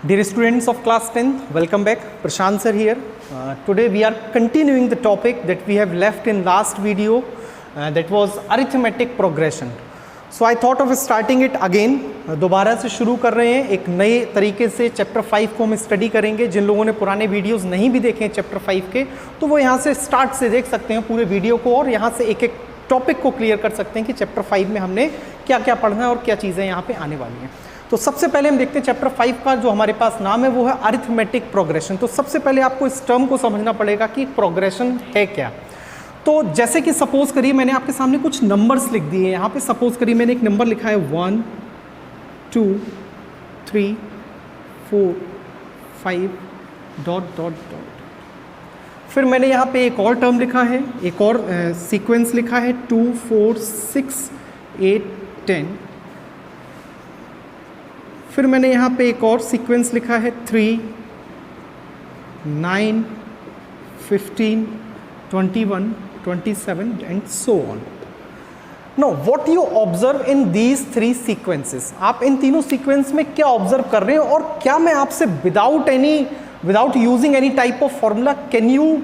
Dear students of class 10th, welcome back. Prashant sir here. Today we are continuing the topic that we have left in last video, that was arithmetic progression. So I thought of starting it again. दोबारा से शुरू कर रहे हैं एक नए तरीके से चैप्टर 5 को हम स्टडी करेंगे. जिन लोगों ने पुराने वीडियोस नहीं भी देखे हैं चैप्टर 5 के, तो वो यहाँ से स्टार्ट से देख सकते हैं पूरे वीडियो को और यहाँ से एक एक टॉपिक को क्लियर कर सकते हैं कि चैप्टर 5 में हमने क्या क्या पढ़ना है और क्या चीज़ें यहाँ पे आने वाली हैं. तो सबसे पहले हम देखते हैं चैप्टर 5 का जो हमारे पास नाम है वो है अरिथमेटिक प्रोग्रेशन. तो सबसे पहले आपको इस टर्म को समझना पड़ेगा कि प्रोग्रेशन है क्या. तो जैसे कि सपोज करिए मैंने आपके सामने कुछ नंबर्स लिख दिए हैं. यहाँ पे सपोज करिए मैंने एक नंबर लिखा है 1 2 3 4 5 डॉट डॉट डॉट. फिर मैंने यहाँ पे एक और टर्म लिखा है, एक और सीक्वेंस लिखा है 2 4 6 8 10. फिर मैंने यहाँ पे एक और सीक्वेंस लिखा है 3 9 15 21 27 and so on. Know what you observe in these 3 sequences. आप इन तीनों सीक्वेंस में क्या ऑब्जर्व कर रहे हो और क्या मैं आपसे without using any type of formula can you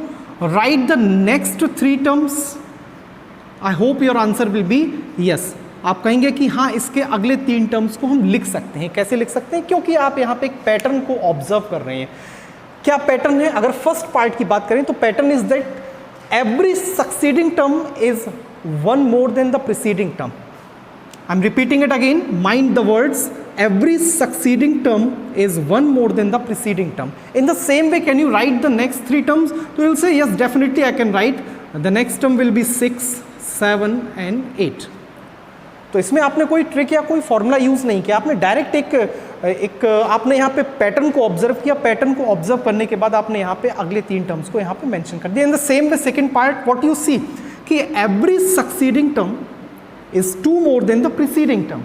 right the next 3 terms? I hope your answer will B yes. आप कहेंगे कि हाँ इसके अगले 3 टर्म्स को हम लिख सकते हैं. कैसे लिख सकते हैं? क्योंकि आप यहाँ पे एक पैटर्न को ऑब्जर्व कर रहे हैं. क्या पैटर्न है? अगर फर्स्ट पार्ट की बात करें तो pattern is that every succeeding term is one more than the preceding term. I'm repeating it again, mind the words. Every succeeding term is one more than the preceding term. In the same way, can you write the next 3 terms? So you will say yes, definitely I can write. The next term will be 6 7 and 8. तो इसमें आपने कोई trick या कोई formula use नहीं किया. आपने direct एक आपने यहाँ पे पैटर्न को ऑब्जर्व किया. पैटर्न को ऑब्जर्व करने के बाद आपने यहाँ पे अगले 3 टर्म्स को यहाँ पे मेंशन कर दिया. In the same way second part what you see कि every succeeding term is 2 more than the preceding term.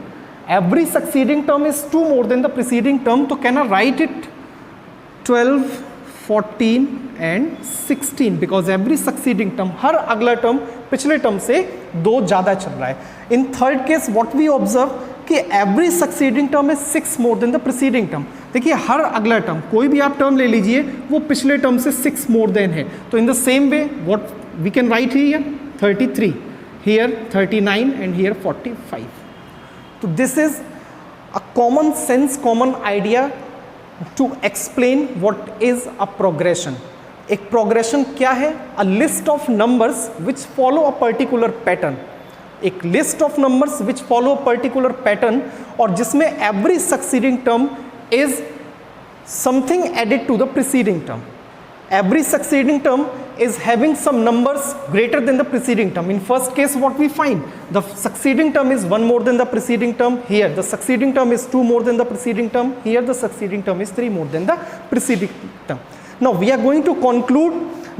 Every succeeding term is 2 more than the preceding term. तो can I write it 12 14 and 16 because every succeeding term, हर अगला term पिछले term से 2 ज़्यादा चल रहा है. In third case what we observe कि every succeeding term is 6 more than the preceding term. देखिए हर अगला टर्म, कोई भी आप टर्म ले लीजिए, वो पिछले टर्म से 6 मोर देन है. तो in the same way what we can write here 33, here 39 and here 45. तो this is a common sense, common idea to explain what is a progression. एक प्रोग्रेशन क्या है? A list of numbers which follow a particular pattern. एक list of numbers which follow a particular pattern और जिसमें every succeeding term is something added to the preceding term. Every succeeding term is having some numbers greater than the preceding term. In first case what we find, the succeeding term is 1 more than the preceding term. Here the succeeding term is 2 more than the preceding term. Here the succeeding term is 3 more than the preceding term. Now we are going to conclude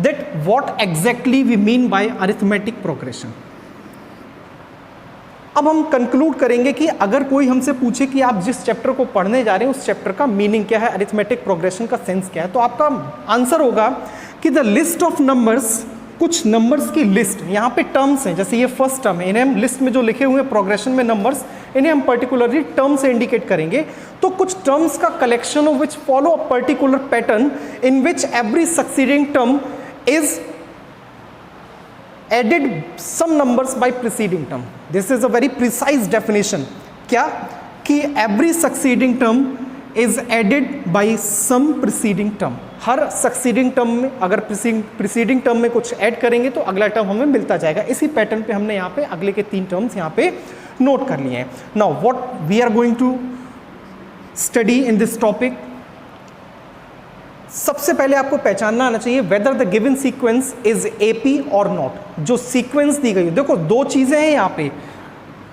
that what exactly we mean by arithmetic progression. अब हम conclude करेंगे कि अगर कोई हमसे पूछे कि आप जिस चैप्टर को पढ़ने जा रहे हैं उस चैप्टर का मीनिंग क्या है, अरिथमेटिक प्रोग्रेशन का सेंस क्या है, तो आपका आंसर होगा कि द लिस्ट ऑफ नंबर्स, कुछ नंबर्स की लिस्ट. यहाँ पे टर्म्स हैं, जैसे ये फर्स्ट टर्म है, इन्हें हम लिस्ट में जो लिखे हुए प्रोग्रेशन में नंबर्स, इन्हें हम पर्टिकुलरली टर्म से इंडिकेट करेंगे. तो कुछ टर्म्स का collection of which follow a particular pattern in which every succeeding term is added some numbers by preceding term. This is a very precise definition. क्या कि every succeeding term is added by some preceding term. Her succeeding term में अगर preceding term में कुछ add करेंगे तो अगला term हमें मिलता जाएगा. इसी पैटर्न पे हमने यहाँ पे अगले के 3 टर्म्स यहाँ पे नोट कर लिए हैं. Now what we are going to study in this topic. सबसे पहले आपको पहचानना आना चाहिए weather the given sequence is AP और नॉट. जो सीक्वेंस दी गई है, देखो 2 चीजें हैं यहाँ पे.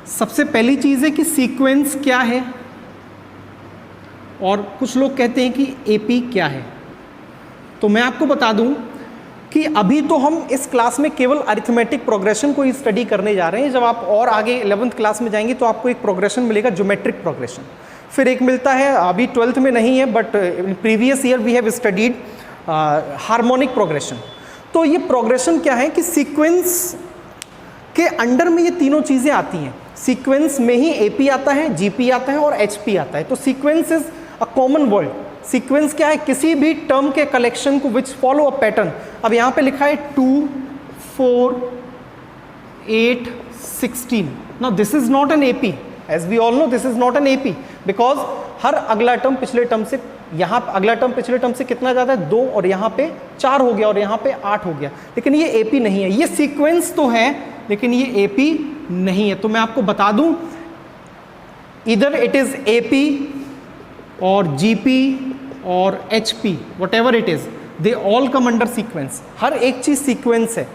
सबसे पहली चीज है कि सीक्वेंस क्या है और कुछ लोग कहते हैं कि एपी क्या है. तो मैं आपको बता दूं कि अभी तो हम इस क्लास में केवल अरिथमेटिक प्रोग्रेशन को ही स्टडी करने जा रहे हैं. जब आप और आगे 11th क्लास में जाएंगे तो आपको एक प्रोग्रेशन मिलेगा ज्योमेट्रिक प्रोग्रेशन. फिर एक मिलता है, अभी 12th में नहीं है but previous year we have studied harmonic progression. तो ये प्रोग्रेशन क्या है कि सीक्वेंस के अंडर में ये तीनों चीज़ें आती हैं. सीक्वेंस में ही एपी आता है, जीपी आता है और एचपी आता है. तो sequence is a common word. Sequence क्या है, किसी भी टर्म के कलेक्शन को विच फॉलो अ पैटर्न। अब यहाँ पे लिखा है 2 4 8 16। Now this is not an AP, as we all know this is not an AP, because हर अगला टर्म पिछले टर्म से, यहाँ अगला टर्म पिछले टर्म से कितना ज़्यादा है 2, और यहाँ पे 4 हो गया और यहाँ पे 8 हो गया, लेकिन ये एपी नहीं है। ये सीक्वेंस तो है लेकिन ये एपी नहीं है। तो मैं आपको बता दूं, इधर इट इज एपी और जीपी और HP, whatever it is, they all come under sequence. हर एक चीज सीक्वेंस है,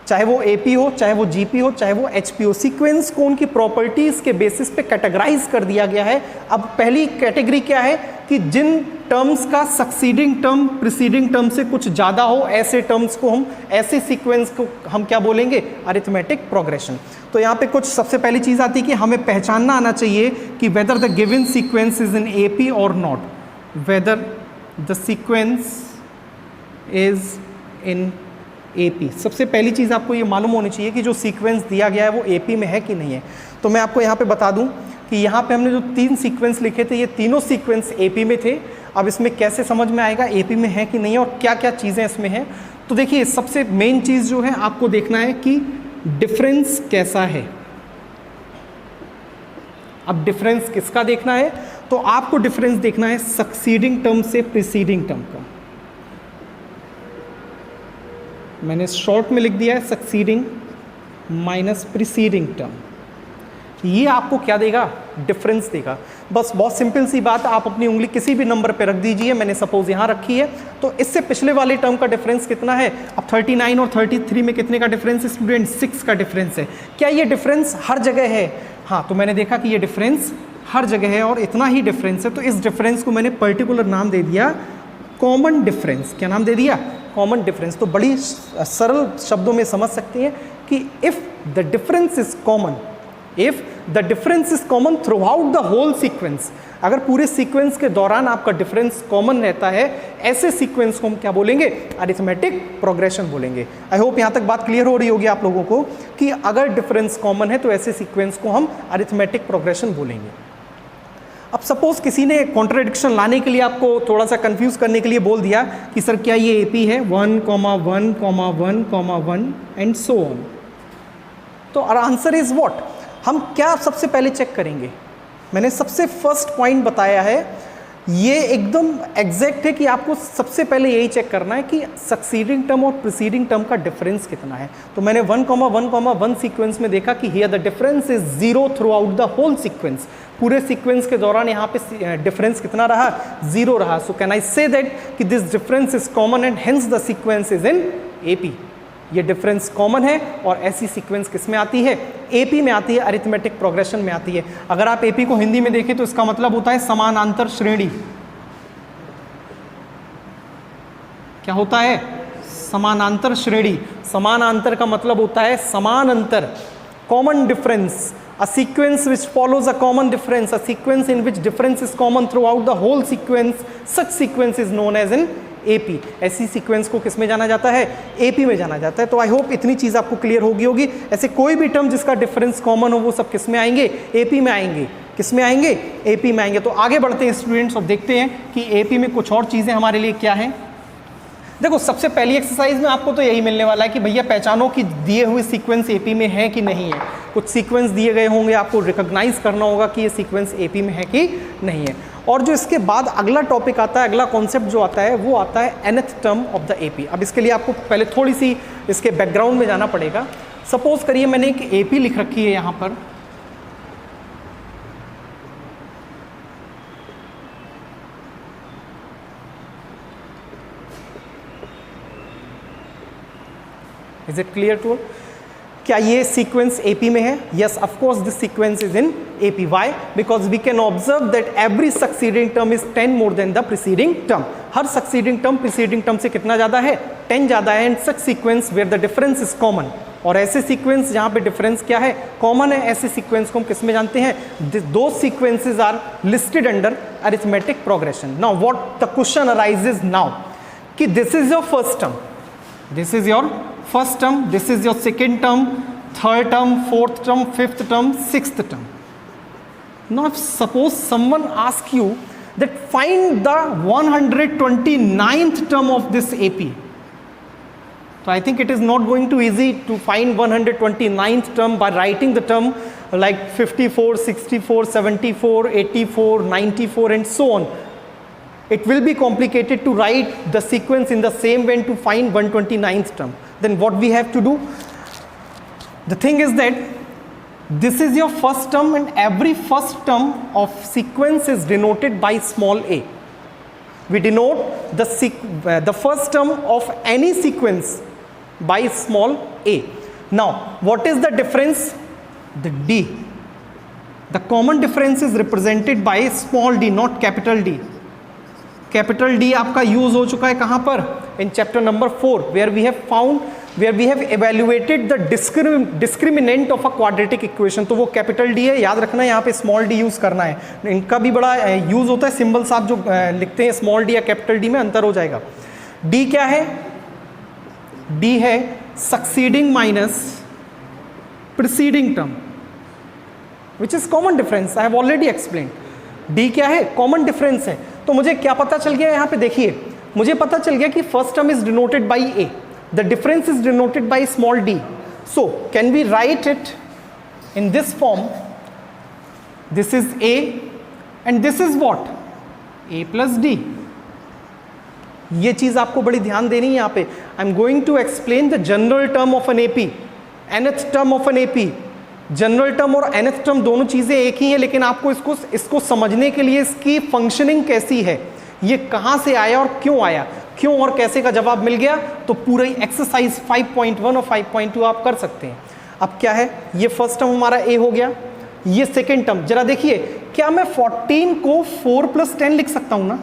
चाहे वो एपी हो, चाहे वो जीपी हो, चाहे वो एचपी हो। सीक्वेंस को उनकी प्रॉपर्टीज के बेसिस पे कैटेगराइज कर दिया गया है। अब पहली कैटेगरी क्या है कि जिन टर्म्स का सक्सीडिंग टर्म प्रीसीडिंग टर्म से कुछ ज़्यादा हो, ऐसे टर्म्स को हम, ऐसे सीक्वेंस को हम क्या बोलेंगे, अरिथमेटिक प्रोग्रेशन। तो यहाँ पे कुछ सबसे पहली चीज़ आती है कि हमें पहचानना आना चाहिए कि whether the given sequence is in AP और not, whether the sequence is in AP. सबसे पहली चीज़ आपको ये मालूम होनी चाहिए कि जो सीक्वेंस दिया गया है वो एपी में है कि नहीं है। तो मैं आपको यहाँ पे बता दूँ कि यहाँ पे हमने जो 3 सीक्वेंस लिखे थे, ये तीनों सीक्वेंस एपी में थे। अब इसमें कैसे समझ में आएगा एपी में है कि नहीं है और क्या क्या चीज़ें इसमें हैं। तो देखिए, सबसे मेन चीज़ जो है आपको देखना है कि डिफरेंस कैसा है। अब डिफरेंस किसका देखना है, तो आपको डिफरेंस देखना है सक्सीडिंग टर्म से प्रीसीडिंग टर्म का। मैंने शॉर्ट में लिख दिया है सक्सीडिंग माइनस प्रीसीडिंग टर्म। ये आपको क्या देगा, डिफरेंस देगा। बस बहुत सिंपल सी बात, आप अपनी उंगली किसी भी नंबर पे रख दीजिए, मैंने सपोज यहाँ रखी है, तो इससे पिछले वाले टर्म का डिफरेंस कितना है। अब 39 और 33 में कितने का डिफरेंस है स्टूडेंट, 6 का डिफरेंस है। क्या ये डिफरेंस हर जगह है, हाँ, तो मैंने देखा कि ये डिफरेंस हर जगह है और इतना ही डिफरेंस है। तो इस डिफरेंस को मैंने पर्टिकुलर नाम दे दिया कॉमन डिफरेंस। क्या नाम दे दिया, कॉमन डिफरेंस। तो बड़ी सरल शब्दों में समझ सकते हैं कि if the difference is common, if the difference is common throughout the whole sequence, अगर पूरे सीक्वेंस के दौरान आपका डिफरेंस कॉमन रहता है, ऐसे सीक्वेंस को हम क्या बोलेंगे, अरिथमेटिक प्रोग्रेशन बोलेंगे। आई होप यहाँ तक बात क्लियर हो रही होगी आप लोगों को कि अगर डिफरेंस कॉमन है तो ऐसे सीक्वेंस को हम अरिथमेटिक प्रोग्रेशन बोलेंगे। अब सपोज किसी ने कॉन्ट्राडिक्शन लाने के लिए, आपको थोड़ा सा कंफ्यूज करने के लिए बोल दिया कि सर क्या ये एपी है 1, 1, 1, 1 एंड सो ऑन। तो आंसर इज व्हाट, हम क्या सबसे पहले चेक करेंगे। मैंने सबसे फर्स्ट पॉइंट बताया है, ये एकदम एग्जैक्ट है कि आपको सबसे पहले यही चेक करना है कि सक्सीडिंग टर्म और प्रीसीडिंग टर्म का डिफरेंस कितना है। तो मैंने 1, 1, 1 सीक्वेंस में देखा कि here the difference is 0 throughout the whole sequence. पूरे सीक्वेंस के दौरान यहाँ पे डिफरेंस कितना रहा, 0 रहा। So can I say that कि this difference is common and hence the sequence is in AP. ये डिफरेंस कॉमन है और ऐसी सीक्वेंस किस में आती है, एपी में आती है, अरिथमेटिक प्रोग्रेशन में आती है। अगर आप एपी को हिंदी में देखें तो इसका मतलब होता है समानांतर श्रेणी। क्या होता है, समानांतर श्रेणी। समानांतर का मतलब होता है समान अंतर, common difference, a sequence which follows a common difference, a sequence in which difference is common throughout the whole sequence, such sequence is known as an AP। ऐसी सीक्वेंस को किस में जाना जाता है, AP में जाना जाता है। तो आई होप इतनी चीज़ आपको क्लियर होगी। ऐसे कोई भी टर्म जिसका डिफरेंस कॉमन हो वो सब किस में आएंगे, AP में आएंगे। किस में आएंगे, AP में आएंगे। तो आगे बढ़ते हैं स्टूडेंट्स और देखते हैं कि AP में कुछ और चीज़ें हमारे लिए क्या है। देखो, सबसे पहली एक्सरसाइज में आपको तो यही मिलने वाला है कि भैया पहचानो कि दिए हुए सीक्वेंस एपी में है कि नहीं है। कुछ सीक्वेंस दिए गए होंगे, आपको रिकॉग्नाइज करना होगा कि ये सीक्वेंस एपी में है कि नहीं है। और जो इसके बाद अगला टॉपिक आता है, अगला कॉन्सेप्ट जो आता है वो आता है nth term of the AP. अब इसके लिए आपको पहले थोड़ी सी इसके बैकग्राउंड में जाना पड़ेगा। सपोज करिए मैंने एक एपी लिख रखी है यहाँ पर, इज इट क्लियर टू? क्या ये सीक्वेंस एपी में है? Yes, of course this sequence is in AP. Why? Because we can observe that every succeeding term is 10 more than the preceding term. हर सक्सीडिंग टर्म प्रीसीडिंग टर्म से कितना ज्यादा है, 10 ज्यादा है। And such sequence where the difference is common, और ऐसे sequence जहां पे डिफरेंस क्या है, कॉमन है, ऐसे सीक्वेंस को हम किस में जानते हैं, दो sequences are listed under arithmetic progression. Now what the question arises now कि this is your first term, this is your first term, this is your second term, third term, fourth term, fifth term, sixth term. Now if suppose someone asks you that find the 129th term of this AP. So I think it is not going to easy to find 129th term by writing the term like 54, 64, 74, 84, 94 and so on. It will be complicated to write the sequence in the same way to find 129th term. Then what we have to do? The thing is that this is your first term and every first term of sequence is denoted by small a. We denote the first term of any sequence by small a. Now, what is the difference? The D. The common difference is represented by small d, not capital D. Capital D आपका use हो चुका है कहाँ पर? In chapter number 4, where we have evaluated the discriminant of a quadratic equation. तो वो capital D है, याद रखना यहाँ पे small d यूज करना है. इनका भी बड़ा यूज होता है, सिंबल्स आप जो लिखते हैं small d या capital D में अंतर हो जाएगा. D क्या है? D है succeeding minus preceding term, which is common difference. I have already explained. D क्या है? Common difference है. तो मुझे क्या पता चल गया यहाँ पे? देखिए, मुझे पता चल गया कि first term is denoted by A, the difference is denoted by small d. So can we write it in this form? This is A and this is what? A plus D. ये चीज आपको बड़ी ध्यान देनी है यहाँ पे. I am going to explain the general term of an AP, nth term of an AP. General term और nth टर्म दोनों चीजें एक ही हैं, लेकिन आपको इसको समझने के लिए इसकी फंक्शनिंग कैसी है, ये कहाँ से आया और क्यों और कैसे का जवाब मिल गया, तो पूरा एक्सरसाइज 5.1 और 5.2 आप कर सकते हैं. अब क्या है, ये फर्स्ट टर्म हमारा ए हो गया, ये सेकेंड टर्म. जरा देखिए, क्या मैं 14 को 4+10 लिख सकता हूं ना?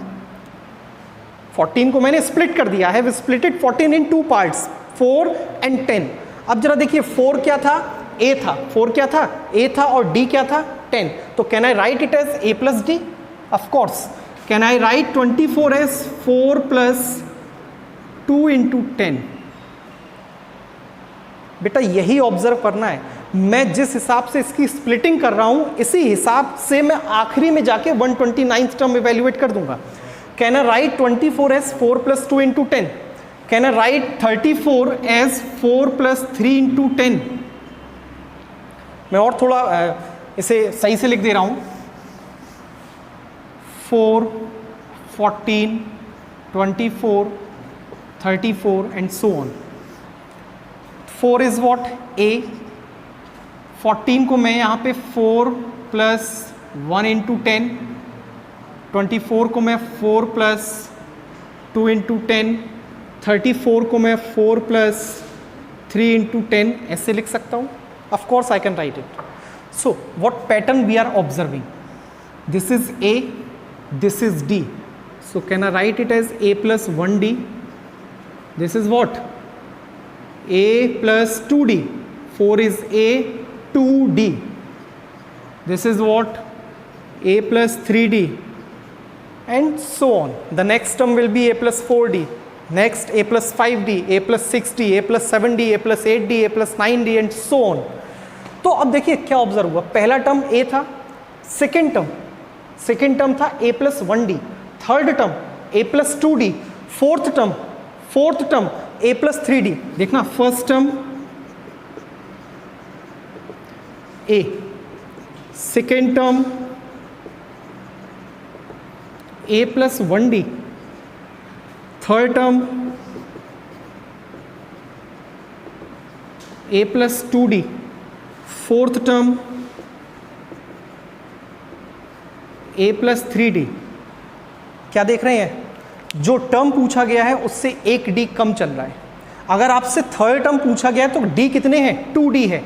14 को मैंने स्प्लिट कर दिया है, स्प्लिटेड 14 इन 2 पार्ट्स, 4 and 10. अब जरा देखिए, 4 क्या था? A था. 4 क्या था? A था. और D क्या था? 10. तो can I write it as A plus D? Of course. Can I write 24 as 4 plus 2 into 10? बेटा यही ऑब्जर्व करना है. मैं जिस हिसाब से इसकी स्प्लिटिंग कर रहा हूं, इसी हिसाब से मैं आखिरी में जाके 129th टर्म इवेल्युएट कर दूंगा. Can I write 24 as 4 plus 2 into 10? Can I write 34 as 4 plus 3 into 10? मैं और थोड़ा इसे सही से लिख दे रहा हूं. 4, 14, 24, 34 and so on. 4 is what? A. 14 को मैं यहाँ पे 4 plus 1 into 10. 24 को मैं 4 plus 2 into 10, 34 को मैं 4 plus 3 into 10 ऐसे लिख सकता हूँ. Of course I can write it. So what pattern we are observing? This is A, this is D. So can I write it as A plus 1D? This is what? A plus 2D. 4 is A, 2D. This is what? A plus 3D. And so on. The next term will be A plus 4D, next A plus 5D, A plus 6D, A plus 7D, A plus 8D, A plus 9D and so on. तो अब देखिए क्या observe हुआ. पहला term A था, second term था A plus 1D, third term A plus 2D, fourth term A plus 3D. देखना, first term A, second term A plus 1D, third term A plus 2D, fourth term A plus 3D. क्या देख रहे हैं? जो term पूछा गया है उससे एक D कम चल रहा है. अगर आपसे थर्ड टर्म पूछा गया है तो D कितने हैं? 2D है.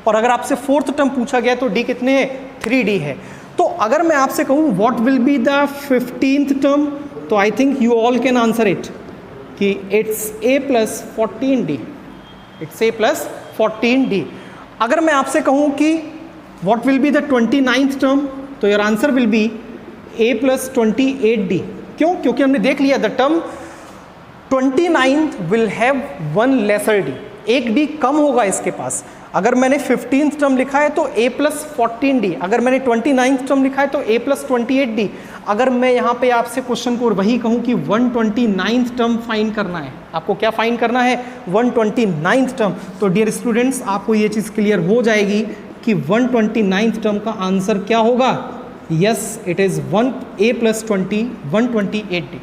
और अगर आपसे फोर्थ टर्म पूछा गया तो D कितने हैं? 3D है. तो अगर मैं आपसे कहूँ what will be the 15th term, तो I think you all can answer it कि it's A plus 14D. It's A plus 14D. अगर मैं आपसे कहूँ कि what will be the 29th term, तो your answer will be A plus 28D. क्यों? क्योंकि हमने देख लिया the term 29th will have 1 lesser D. एक D कम होगा इसके पास. अगर मैंने 15th टर्म लिखा है तो a प्लस 14d, अगर मैंने 29th टर्म लिखा है तो a प्लस 28d। अगर मैं यहाँ पे आपसे क्वेश्चन को वही कहूँ कि 129th टर्म फाइंड करना है, आपको क्या फाइंड करना है, 129th टर्म, तो डियर स्टूडेंट्स आपको ये चीज़ क्लियर हो जाएगी कि 129th टर्म का आंसर क्या होगा। Yes, it is a plus 128d,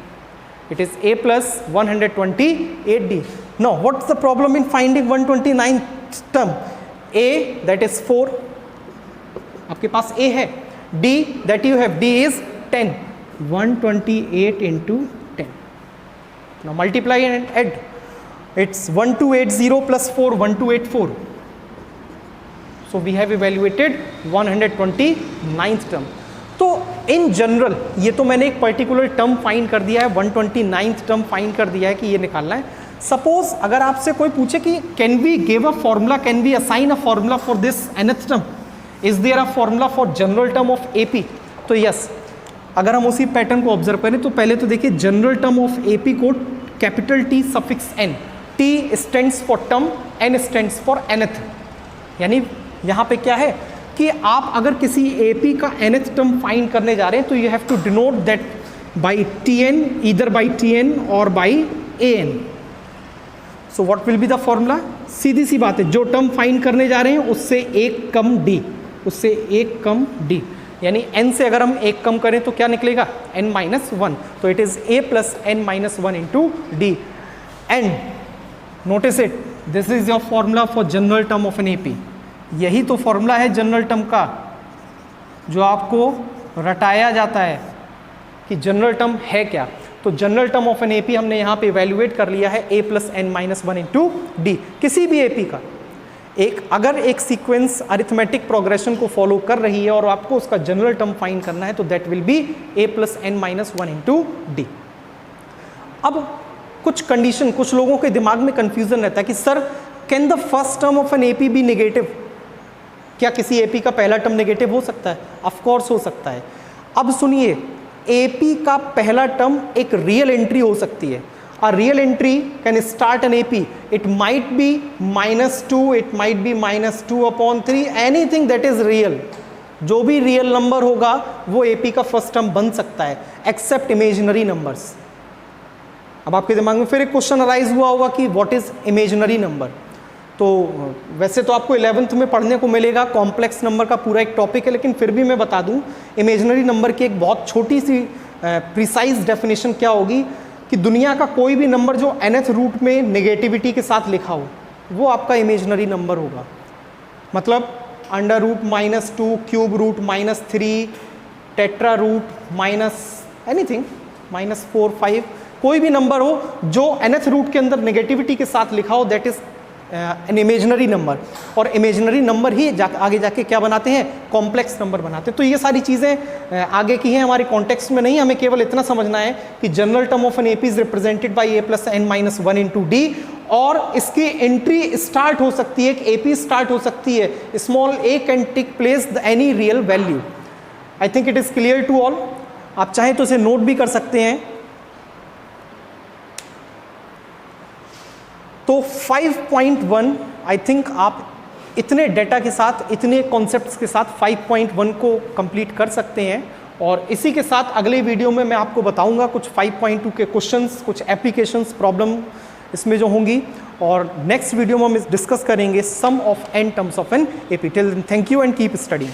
it is a plus 128d। now what's the problem in finding 129th term? a that is 4, आपके पास a है, d that you have, d is 10, 128 into 10, now multiply and add, it's 1280 plus 4, 1284, so we have evaluated 129th term। तो in general ये तो मैंने एक particular term find कर दिया है, 129th टर्म फाइंड कर दिया है कि ये निकालना है। सपोज अगर आपसे कोई पूछे कि can we give a formula, can we assign a formula for this nth term, is there a formula for general term of AP, तो यस, अगर हम उसी पैटर्न को ऑब्जर्व करें तो पहले तो देखिए जनरल टर्म ऑफ एपी को capital T suffix n, T stands for term, n stands for nth, यानी यहाँ पे क्या है कि आप अगर किसी AP का nth टर्म फाइंड करने जा रहे हैं तो you have to denote that by Tn, either by Tn और by An। So what will be the formula, सीधी सी बात है, जो टर्म फाइंड करने जा रहे हैं उससे एक कम d, उससे एक कम d, यानी n से अगर हम एक कम करें तो क्या निकलेगा, n माइनस 1, तो it is a plus n minus 1 into D. And notice it, this is your formula for general term of an AP, यही तो फॉर्मूला है जनरल टर्म का जो आपको रटाया जाता है कि जनरल टर्म है क्या। तो general term of an AP हमने यहाँ पे इवेल्युएट कर लिया है a plus n minus 1 into D. किसी भी एपी का अगर एक सीक्वेंस अरिथमेटिक प्रोग्रेशन को फॉलो कर रही है और आपको उसका जनरल टर्म फाइंड करना है तो that will be a plus n minus 1 into D. अब कुछ कंडीशन, कुछ लोगों के दिमाग में कंफ्यूजन रहता है कि sir can the first term of an AP be negative, क्या किसी एपी का पहला टर्म नेगेटिव हो सकता है? ऑफ कोर्स हो सकता है। अब सुनिए, एपी का पहला टर्म एक रियल एंट्री हो सकती है। A real entry can start an AP, it might be -2, it might be -2/3, anything that is real, जो भी रियल नंबर होगा वो एपी का फर्स्ट टर्म बन सकता है, एक्सेप्ट इमेजिनरी नंबर्स। अब आपके दिमाग में फिर एक क्वेश्चन अराइज हुआ होगा कि व्हाट इज इमेजिनरी नंबर। तो वैसे तो आपको 11th में पढ़ने को मिलेगा, कॉम्प्लेक्स नंबर का पूरा एक टॉपिक है, लेकिन फिर भी मैं बता दूं इमेजिनरी नंबर की एक बहुत छोटी सी प्रिसाइज डेफिनेशन क्या होगी कि दुनिया का कोई भी नंबर जो nth रूट में नेगेटिविटी के साथ लिखा हो वो आपका इमेजिनरी नंबर होगा। मतलब √-2, cube root -3, tetra root minus anything -4, 5, कोई भी नंबर हो जो nth रूट के अंदर नेगेटिविटी के साथ लिखा हो, that is an imaginary number. और इमेजिनरी नंबर ही आगे जाके क्या बनाते हैं, कॉम्प्लेक्स नंबर बनाते हैं। तो ये सारी चीज़ें आगे की हैं, हमारे कॉन्टेक्स्ट में नहीं, हमें केवल इतना समझना है कि general term of an AP is represented by a plus n minus 1 into D, और इसकी एंट्री स्टार्ट हो सकती है, एक एपी स्टार्ट हो सकती है, small a can take place any real value. I think it is clear to all. आप चाहें तो इसे नोट भी कर सकते हैं। तो 5.1 आई थिंक आप इतने डेटा के साथ, इतने कॉन्सेप्ट्स के साथ 5.1 को कंप्लीट कर सकते हैं। और इसी के साथ अगले वीडियो में मैं आपको बताऊंगा कुछ 5.2 के क्वेश्चंस, कुछ एप्लीकेशंस, प्रॉब्लम इसमें जो होंगी। और नेक्स्ट वीडियो में हम डिस्कस करेंगे some of n terms of an AP. Till then thank you and keep studying.